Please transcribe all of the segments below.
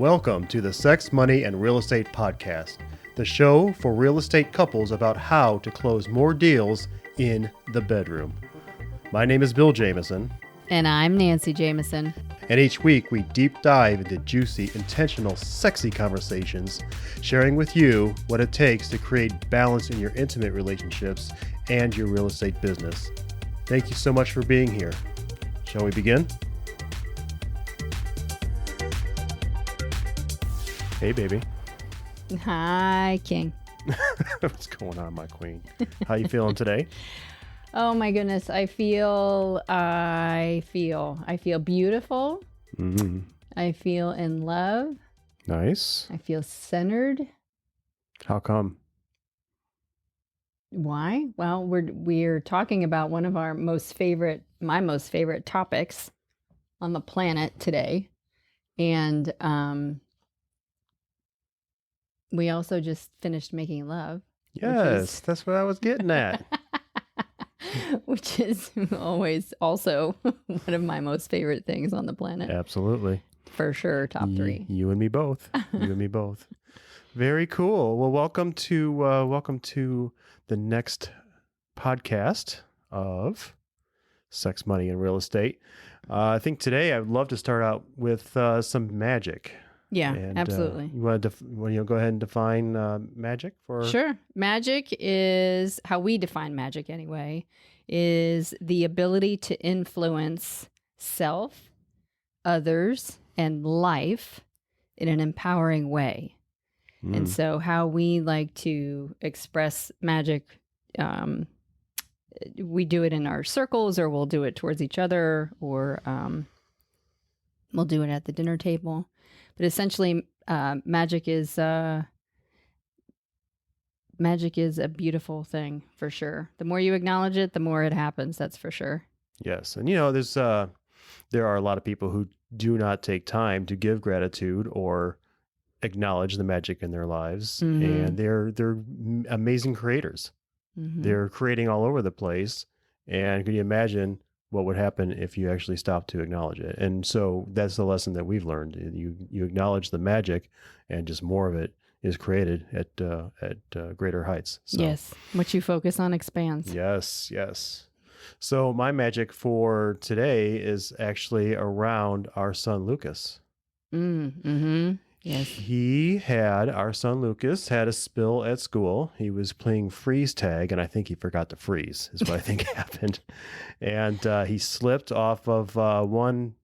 Welcome to the Sex, Money, and Real Estate Podcast, the show for real estate couples about how to close more deals in the bedroom. My name is Bill Jamison. And I'm Nancy Jamison. And each week we deep dive into juicy, intentional, sexy conversations, sharing with you what it takes to create balance in your intimate relationships and your real estate business. Thank you so much for being here. Shall we begin? Hey, baby. Hi, King. What's going on, my queen? How you feeling today? Oh my goodness, I feel beautiful. Mm-hmm. I feel in love. Nice. I feel centered. How come? Why? Well, we're talking about one of my most favorite topics on the planet today, and we also just finished making love. Yes, that's what I was getting at. Which is always also one of my most favorite things on the planet. Absolutely. For sure, top three. You and me both. You and me both. Very cool. Well, welcome to the next podcast of Sex, Money, and Real Estate. I think today I'd love to start out with some magic. Yeah, And, absolutely. You want to go ahead and define magic for? Sure. Magic is how we define magic anyway, is the ability to influence self, others, and life in an empowering way. And so how we like to express magic, we do it in our circles, or we'll do it towards each other, or we'll do it at the dinner table. But essentially, magic is a beautiful thing, for sure. The more you acknowledge it, the more it happens. That's for sure. Yes, and there are a lot of people who do not take time to give gratitude or acknowledge the magic in their lives, and they're amazing creators. Mm-hmm. They're creating all over the place, and can you imagine what would happen if you actually stopped to acknowledge it? And so that's the lesson that we've learned. You acknowledge the magic, and just more of it is created at greater heights. So, yes, what you focus on expands. Yes. So my magic for today is actually around our son Lucas. Mm-hmm. Yes. Our son Lucas had a spill at school. He was playing freeze tag, and I think he forgot to freeze, is what I think happened. And he slipped off of one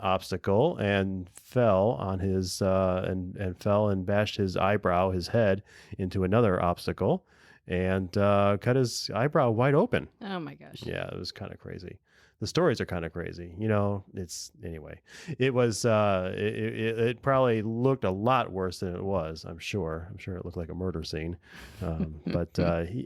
obstacle and fell on his and fell and bashed his head into another obstacle, and cut his eyebrow wide open. Oh my gosh. Yeah, it was kind of crazy. The stories are kind of crazy. It was, it probably looked a lot worse than it was. I'm sure it looked like a murder scene. But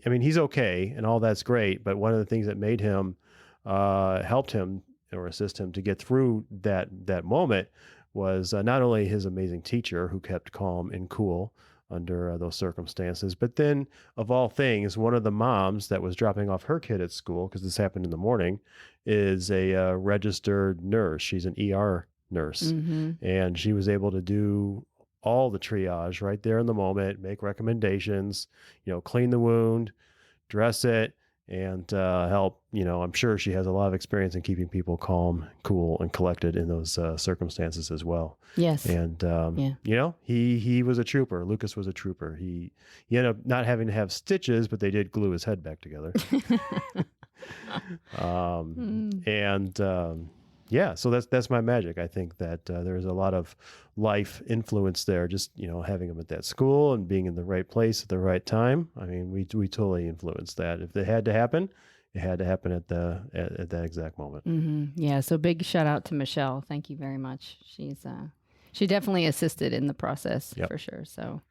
he's okay, and all that's great. But one of the things that made him, helped him or assist him to get through that moment was not only his amazing teacher, who kept calm and cool under those circumstances, but then, of all things, one of the moms that was dropping off her kid at school, because this happened in the morning, is a registered nurse. She's an ER nurse, and she was able to do all the triage right there in the moment, make recommendations, clean the wound, dress it, and help. I'm sure she has a lot of experience in keeping people calm, cool, and collected in those circumstances as well. Yes. And he was a trooper. Lucas was a trooper. He ended up not having to have stitches, but they did glue his head back together. So that's my magic. I think that there's a lot of life influence there. Just having him at that school and being in the right place at the right time. I mean, we totally influenced that. If it had to happen, it had to happen at that exact moment. Mm-hmm. Yeah. So big shout out to Michelle. Thank you very much. She definitely assisted in the process. Yep. For sure. So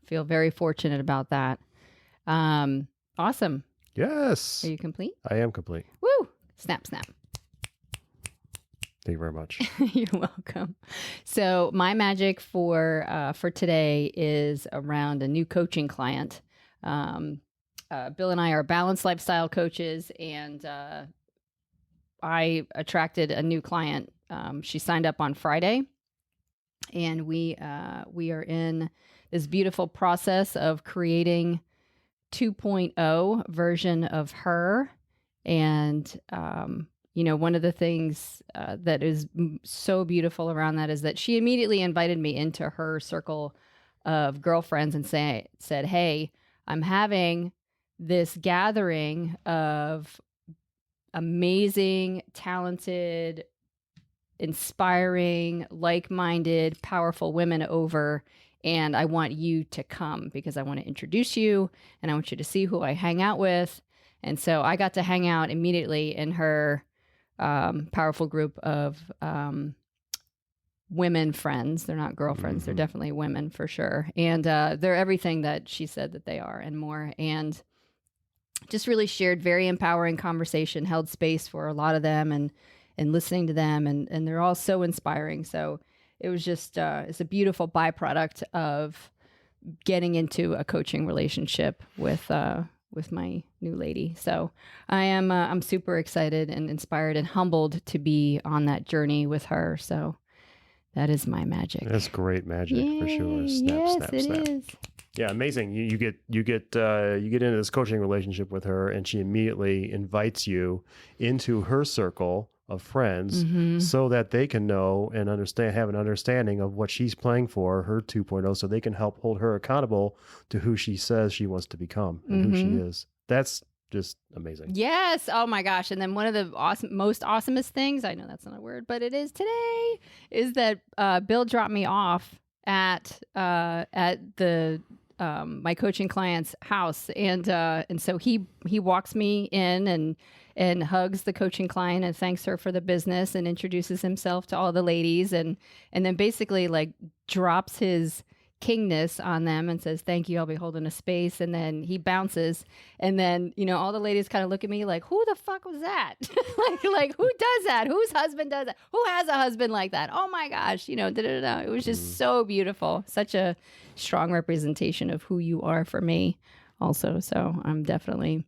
I feel very fortunate about that. Awesome. Yes. Are you complete? I am complete. Woo! Snap, snap. Thank you very much. You're welcome. So my magic for today is around a new coaching client. Bill and I are balanced lifestyle coaches, and I attracted a new client. She signed up on Friday, And we are in this beautiful process of creating 2.0 version of her. And, one of the things that is so beautiful around that is that she immediately invited me into her circle of girlfriends and said, hey, I'm having this gathering of amazing, talented, inspiring, like-minded, powerful women over, and I want you to come because I want to introduce you and I want you to see who I hang out with. And so I got to hang out immediately in her powerful group of women friends. They're not girlfriends. They're definitely women for sure. And they're everything that she said that they are and more. And just really shared very empowering conversation, held space for a lot of them and listening to them. And they're all so inspiring. So it was just, it's a beautiful byproduct of getting into a coaching relationship with my new lady. So I'm super excited and inspired and humbled to be on that journey with her. So that is my magic. That's great magic. Yay. For sure. Snap, yes, snap, it snap. is. Yeah, amazing. You get into this coaching relationship with her, and she immediately invites you into her circle of friends so that they can know and have an understanding of what she's playing for, her 2.0, so they can help hold her accountable to who she says she wants to become and who she is. That's just amazing. Yes. Oh my gosh. And then one of the most awesomest things, I know that's not a word, but it is today, is that Bill dropped me off at the my coaching client's house, and so he walks me in and hugs the coaching client and thanks her for the business and introduces himself to all the ladies, and then basically like drops his kingness on them and says, thank you, I'll be holding a space. And then he bounces, and then all the ladies kind of look at me like, who the fuck was that? like who does that? Whose husband does that? Who has a husband like that? Oh my gosh, it was just so beautiful. Such a strong representation of who you are for me also. So I'm definitely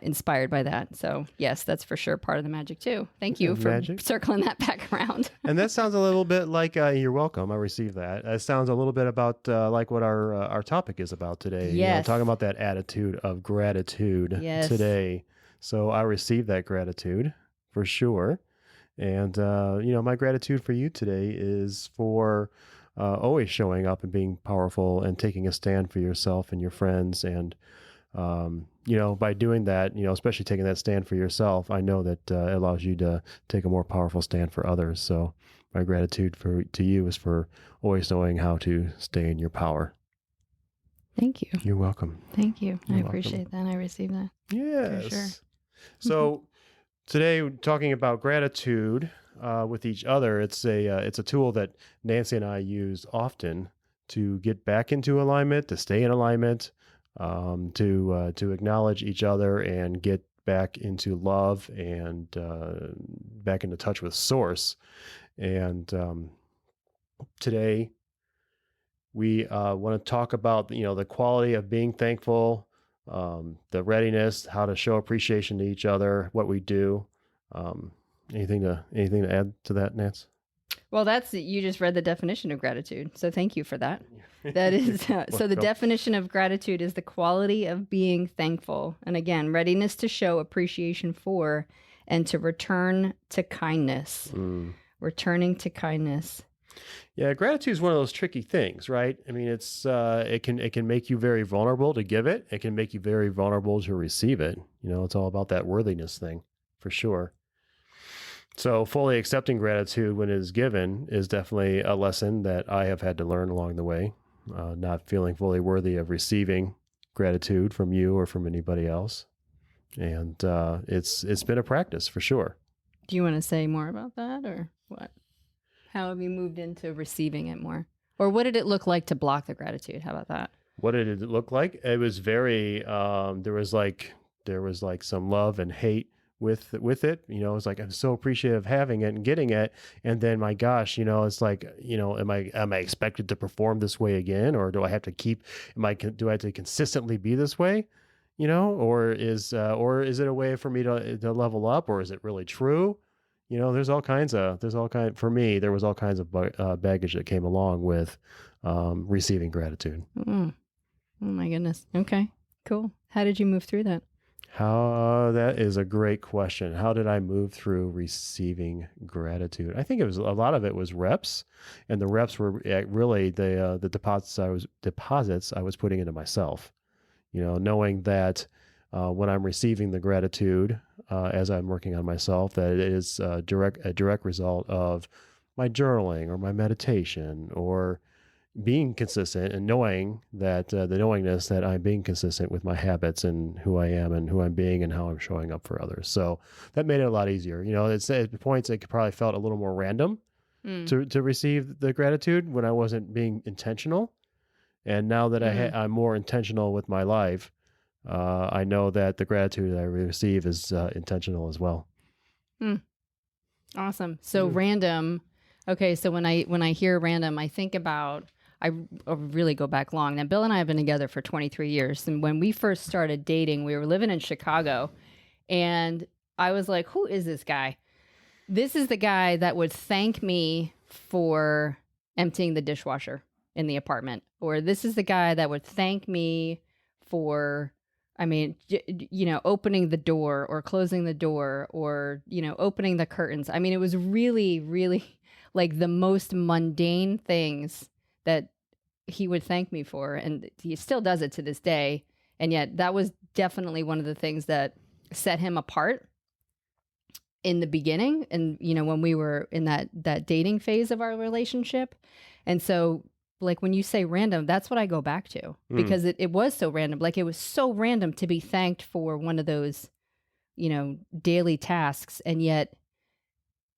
inspired by that. So yes, that's for sure part of the magic too. Thank you for circling that back around. And that sounds a little bit like, you're welcome. I received that. It sounds a little bit about like what our topic is about today. Yes. Talking about that attitude of gratitude today. So I received that gratitude for sure. And, my gratitude for you today is for always showing up and being powerful and taking a stand for yourself and your friends. And, by doing that, especially taking that stand for yourself, I know that it allows you to take a more powerful stand for others. So my gratitude to you is for always knowing how to stay in your power. Thank you. You're welcome. Thank you. You're I appreciate that. I received that. Yes. For sure. So today, we're talking about gratitude with each other. It's a tool that Nancy and I use often to get back into alignment, to stay in alignment, to acknowledge each other and get back into love and back into touch with Source. And today we want to talk about the quality of being thankful, the readiness, how to show appreciation to each other, what we do. Anything to add to that, Nance? Well, you just read the definition of gratitude. So thank you for that. That is, so the definition of gratitude is the quality of being thankful. And again, readiness to show appreciation for and to return to kindness. Returning to kindness. Yeah, gratitude is one of those tricky things, right? I mean, it can make you very vulnerable to give it. It can make you very vulnerable to receive it. It's all about that worthiness thing, for sure. So fully accepting gratitude when it is given is definitely a lesson that I have had to learn along the way. Not feeling fully worthy of receiving gratitude from you or from anybody else. And it's been a practice for sure. Do you want to say more about that, or what? How have you moved into receiving it more? Or what did it look like to block the gratitude? How about that? What did it look like? It was very, there was like some love and hate with it. It's like, I'm so appreciative of having it and getting it. And then my gosh, it's like, am I expected to perform this way again? Or do I have to do I have to consistently be this way? Or is it a way for me to level up, or is it really true? for me, there was all kinds of baggage that came along with receiving gratitude. Oh my goodness. Okay, cool. How did you move through that? That is a great question. How did I move through receiving gratitude? I think it was a lot of it was reps, and the reps were really the deposits I was putting into myself. Knowing that when I'm receiving the gratitude as I'm working on myself, that it is a direct result of my journaling or my meditation or being consistent and knowing that the knowingness that I'm being consistent with my habits and who I am and who I'm being and how I'm showing up for others. So that made it a lot easier. It's at points it probably felt a little more random to receive the gratitude when I wasn't being intentional. And now that I'm more intentional with my life, I know that the gratitude that I receive is intentional as well. Awesome. So random. Okay. So when I hear random, I think about, I really go back long. Now, Bill and I have been together for 23 years. And when we first started dating, we were living in Chicago. And I was like, who is this guy? This is the guy that would thank me for emptying the dishwasher in the apartment. Or this is the guy that would thank me for, opening the door or closing the door or, opening the curtains. I mean, it was really, really like the most mundane things that he would thank me for. And he still does it to this day. And yet that was definitely one of the things that set him apart in the beginning. And, when we were in that dating phase of our relationship. And so like when you say random, that's what I go back to because it was so random. Like it was so random to be thanked for one of those, daily tasks. And yet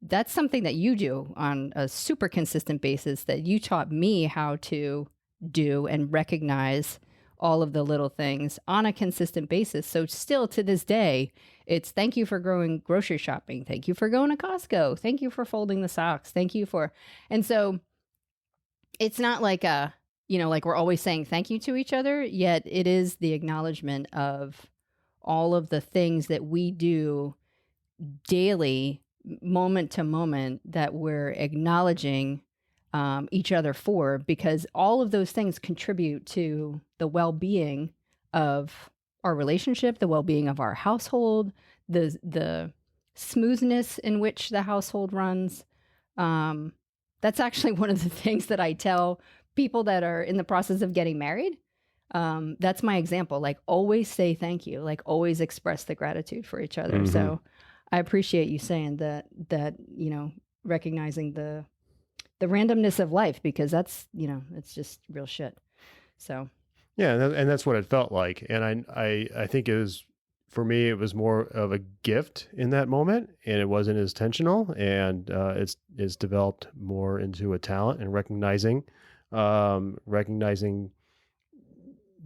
that's something that you do on a super consistent basis that you taught me how to do and recognize all of the little things on a consistent basis. So still to this day, it's thank you for going grocery shopping. Thank you for going to Costco. Thank you for folding the socks. Thank you for, and so it's not like like we're always saying thank you to each other, yet it is the acknowledgement of all of the things that we do daily, moment to moment, that we're acknowledging each other for, because all of those things contribute to the well-being of our relationship, the well-being of our household, the smoothness in which the household runs. That's actually one of the things that I tell people that are in the process of getting married. That's my example. Like always say thank you, like always express the gratitude for each other. So I appreciate you saying that, recognizing the randomness of life, because that's, it's just real shit. So. Yeah. And that's what it felt like. And I think for me, it was more of a gift in that moment, and it wasn't as intentional, and it's developed more into a talent and recognizing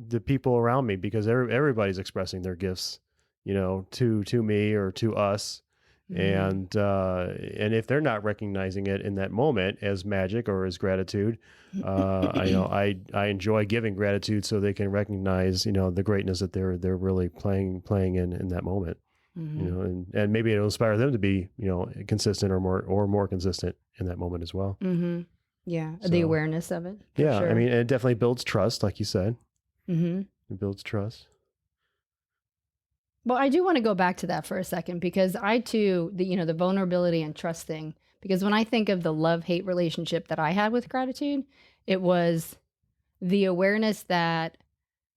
the people around me, because everybody's expressing their gifts, to me or to us. And if they're not recognizing it in that moment as magic or as gratitude, I enjoy giving gratitude so they can recognize, the greatness that they're really playing in that moment, and maybe it'll inspire them to be, consistent or more consistent in that moment as well. Yeah. So, the awareness of it. Yeah. Sure. I mean, it definitely builds trust, like you said. It builds trust. Well, I do want to go back to that for a second, because I too, the vulnerability and trust thing, because when I think of the love-hate relationship that I had with gratitude, it was the awareness that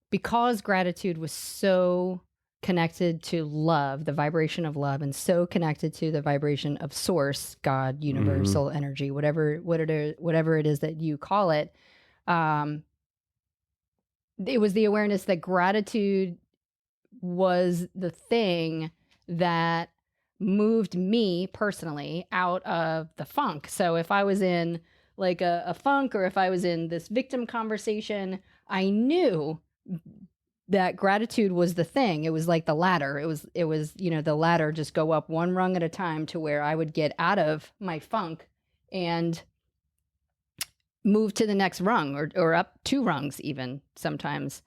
because gratitude was so connected to love, the vibration of love, and so connected to the vibration of source, God, universal energy, whatever it is that you call it, it was the awareness that gratitude was the thing that moved me personally out of the funk. So if I was in like a funk, or if I was in this victim conversation, I knew that gratitude was the thing. It was like the ladder. It was, the ladder just go up one rung at a time to where I would get out of my funk and move to the next rung, or up 2 rungs even sometimes.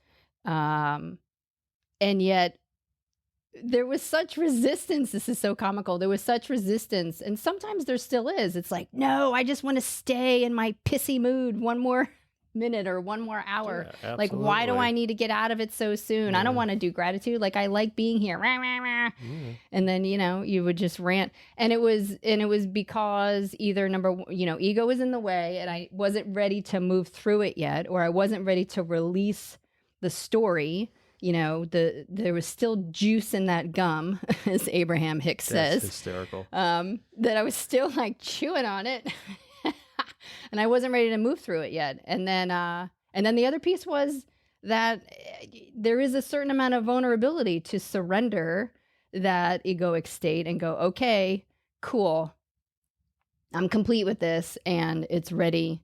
And yet there was such resistance. This is so comical. There was such resistance. And sometimes there still is. It's like, no, I just want to stay in my pissy mood one more minute or one more hour. Yeah, like, why do I need to get out of it so soon? I don't want to do gratitude. Like, I like being here. Rah, rah, rah. And then, you would just rant. And it was because either ego was in the way and I wasn't ready to move through it yet, or I wasn't ready to release the story. There was still juice in that gum, as Abraham Hicks says. That's hysterical. That I was still like chewing on it. And I wasn't ready to move through it yet. And then the other piece was that there is a certain amount of vulnerability to surrender that egoic state and go, okay, cool. I'm complete with this and it's ready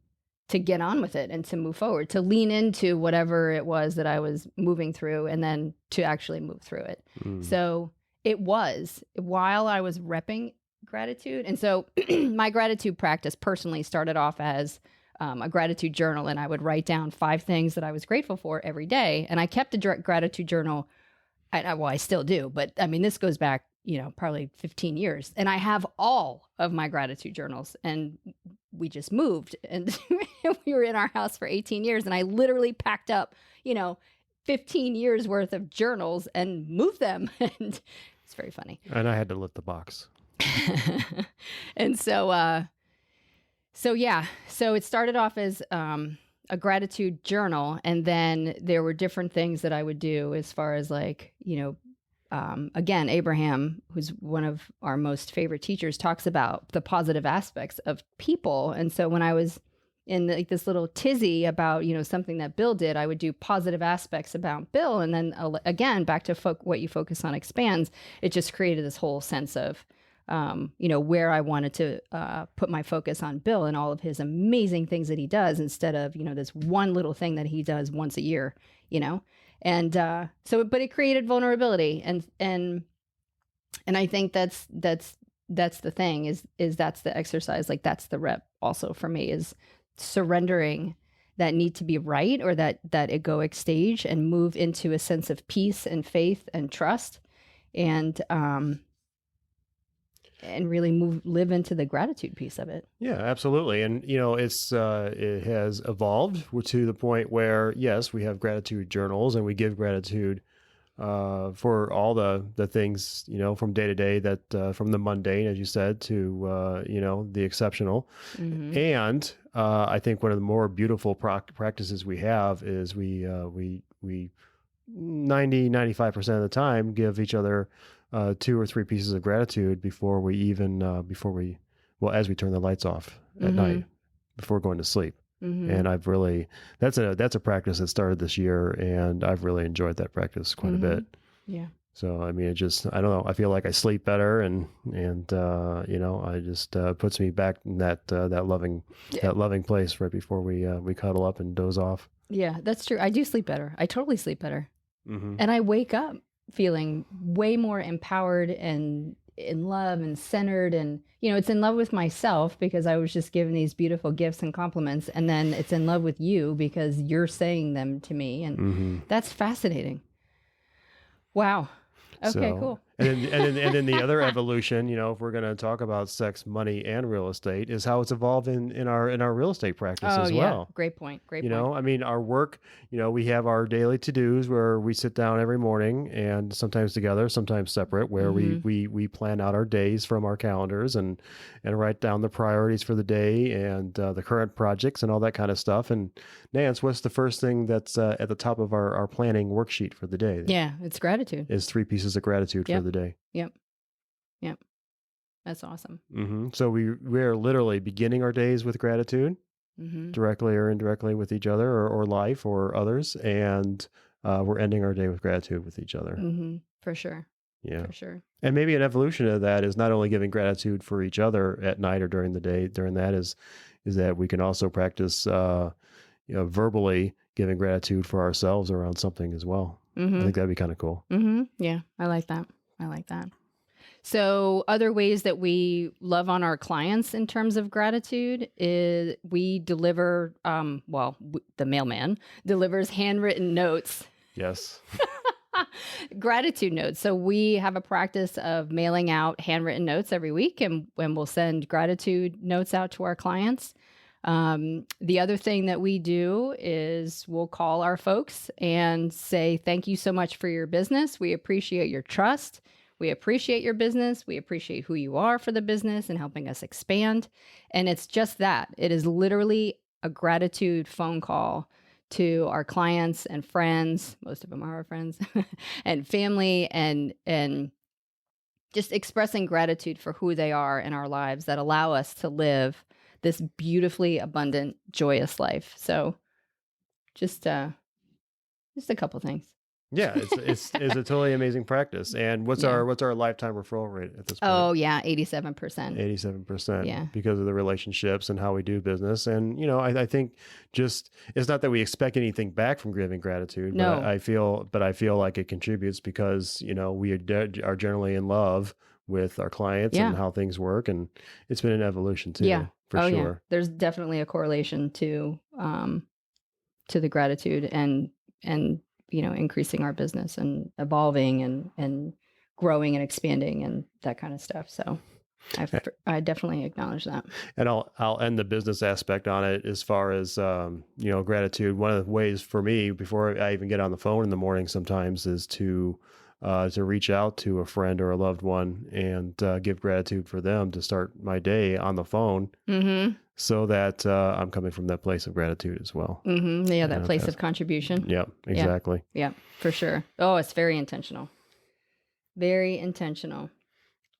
to get on with it and to move forward, to lean into whatever it was that I was moving through and then to actually move through it. So it was while I was repping gratitude. And so my gratitude practice personally started off as a gratitude journal, and I would write down 5 things that I was grateful for every day. And I kept a gratitude journal. I still do, but I mean, this goes back, probably 15 years. And I have all of my gratitude journals, and we just moved and we were in our house for 18 years. And I literally packed up, 15 years worth of journals and moved them. And it's very funny. And I had to lift the box. And so it started off as a gratitude journal, and then there were different things that I would do as far as like, again, Abraham, who's one of our most favorite teachers, talks about the positive aspects of people. And so when I was in this little tizzy about, something that Bill did, I would do positive aspects about Bill. And then again, back to what you focus on expands. It just created this whole sense of, where I wanted to put my focus on Bill and all of his amazing things that he does instead of, this one little thing that he does once a year, And but it created vulnerability. And I think that's the thing is that's the exercise. Like, that's the rep also for me, is surrendering that need to be right, or that egoic stage, and move into a sense of peace and faith and trust. And really live into the gratitude piece of it. Yeah, absolutely. And, it has evolved to the point where, yes, we have gratitude journals and we give gratitude for all the things, from day to day, that from the mundane, as you said, to, the exceptional. Mm-hmm. And I think one of the more beautiful practices we have is we 95% of the time give each other 2 or 3 pieces of gratitude before we as we turn the lights off at night before going to sleep. Mm-hmm. And that's a practice that started this year, and I've really enjoyed that practice quite a bit. Yeah. So, I mean, I don't know, I feel like I sleep better and I just puts me back in that loving place right before we cuddle up and doze off. Yeah, that's true. I do sleep better. I totally sleep better. Mm-hmm. And I wake up feeling way more empowered and in love and centered, and it's in love with myself because I was just given these beautiful gifts and compliments, and then it's in love with you because you're saying them to me, and that's fascinating. Wow. Okay, cool. And then the other evolution, if we're going to talk about sex, money, and real estate, is how it's evolved in our real estate practice as well. Great point. I mean, our work, we have our daily to-dos where we sit down every morning, and sometimes together, sometimes separate, where we plan out our days from our calendars and write down the priorities for the day and the current projects and all that kind of stuff. And Nance, what's the first thing that's at the top of our planning worksheet for the day? Yeah, it's gratitude. Is 3 pieces of gratitude for the day. Yep. That's awesome. Mm-hmm. So we are literally beginning our days with gratitude, directly or indirectly with each other or life or others. And we're ending our day with gratitude with each other. Mm-hmm. For sure. Yeah. For sure. And maybe an evolution of that is not only giving gratitude for each other at night or during the day. During that is that we can also practice, verbally giving gratitude for ourselves around something as well. I think that'd be kind of cool. Mm-hmm. Yeah. I like that. So other ways that we love on our clients in terms of gratitude is we deliver, the mailman delivers handwritten notes. Yes. Gratitude notes. So we have a practice of mailing out handwritten notes every week, and we'll send gratitude notes out to our clients. The other thing that we do is we'll call our folks and say, thank you so much for your business. We appreciate your trust. We appreciate your business. We appreciate who you are for the business and helping us expand. And it's just that. It is literally a gratitude phone call to our clients and friends. Most of them are our friends and family, and just expressing gratitude for who they are in our lives that allow us to live this beautifully abundant, joyous life. So just a couple things. Yeah, it's a totally amazing practice. And what's our lifetime referral rate at this point? Oh yeah, 87%. 87%. Yeah, because of the relationships and how we do business. And I think just it's not that we expect anything back from giving gratitude. No, but I feel like it contributes because we are generally in love with our clients and how things work, and it's been an evolution too. Yeah, for sure. Yeah. There's definitely a correlation to the gratitude and increasing our business and evolving and growing and expanding and that kind of stuff. So I definitely acknowledge that. And I'll end the business aspect on it as far as, gratitude. One of the ways for me before I even get on the phone in the morning sometimes is to reach out to a friend or a loved one and give gratitude for them to start my day on the phone. Mm-hmm. So that I'm coming from that place of gratitude as well. Mm-hmm. Yeah, that place of contribution. Yeah, exactly. Yeah, for sure. Oh, it's very intentional. Very intentional.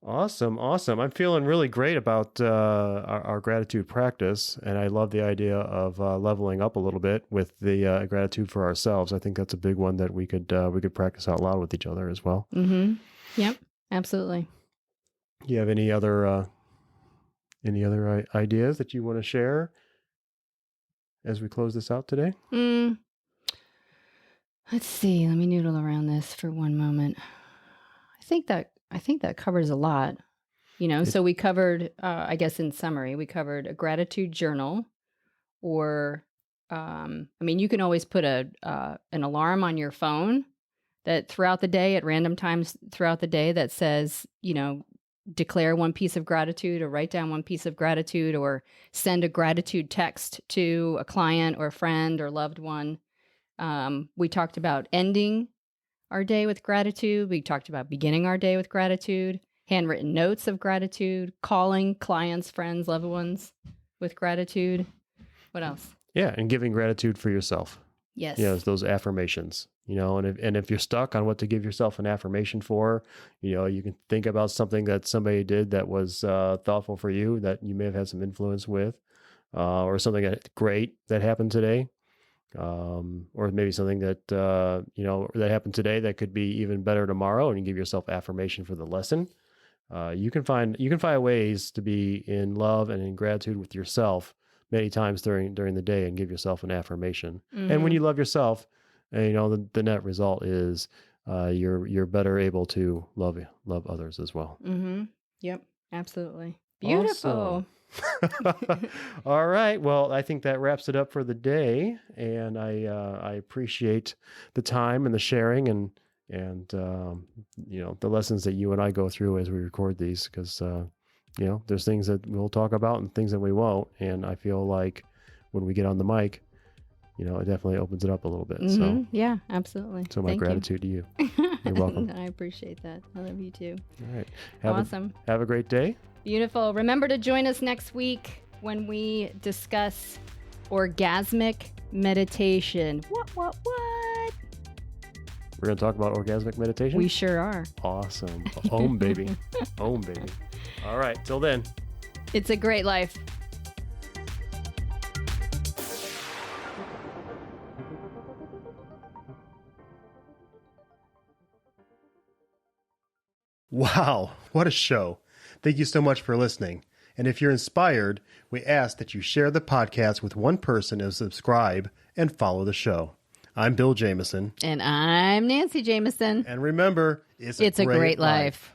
Awesome. I'm feeling really great about our gratitude practice, and I love the idea of leveling up a little bit with the gratitude for ourselves. I think that's a big one that we could practice out loud with each other as well. Mm-hmm. Yep, absolutely. Do you have any other ideas that you want to share as we close this out today? Let's see. Let me noodle around this for one moment. I think that covers a lot. So we covered, I guess in summary, we covered a gratitude journal, or, you can always put an alarm on your phone that throughout the day, at random times throughout the day, that says, declare one piece of gratitude or write down one piece of gratitude or send a gratitude text to a client or a friend or loved one. We talked about ending our day with gratitude. We talked about beginning our day with gratitude, handwritten notes of gratitude, calling clients, friends, loved ones with gratitude. What else? Yeah, and giving gratitude for yourself. Yes. It's those affirmations, and if you're stuck on what to give yourself an affirmation for, you can think about something that somebody did that was thoughtful for you, that you may have had some influence with, or something great that happened today. Or maybe something that, that happened today that could be even better tomorrow, and you give yourself affirmation for the lesson. You can find ways to be in love and in gratitude with yourself many times during the day and give yourself an affirmation. Mm-hmm. And when you love yourself, the net result is you're better able to love others as well. Mm-hmm. Yep, absolutely. Beautiful. Awesome. All right. Well, I think that wraps it up for the day, and I appreciate the time and the sharing and the lessons that you and I go through as we record these, because there's things that we'll talk about and things that we won't, and I feel like when we get on the mic, it definitely opens it up a little bit. Mm-hmm. So yeah, absolutely. So my gratitude to you. You're welcome. I appreciate that. I love you too. All right. Awesome. Have a great day. Beautiful. Remember to join us next week when we discuss orgasmic meditation. What? We're going to talk about orgasmic meditation? We sure are. Awesome. Om, baby. Om, baby. All right. Till then. It's a great life. Wow. What a show. Thank you so much for listening. And if you're inspired, we ask that you share the podcast with one person and subscribe and follow the show. I'm Bill Jamison. And I'm Nancy Jamison. And remember, it's a great life.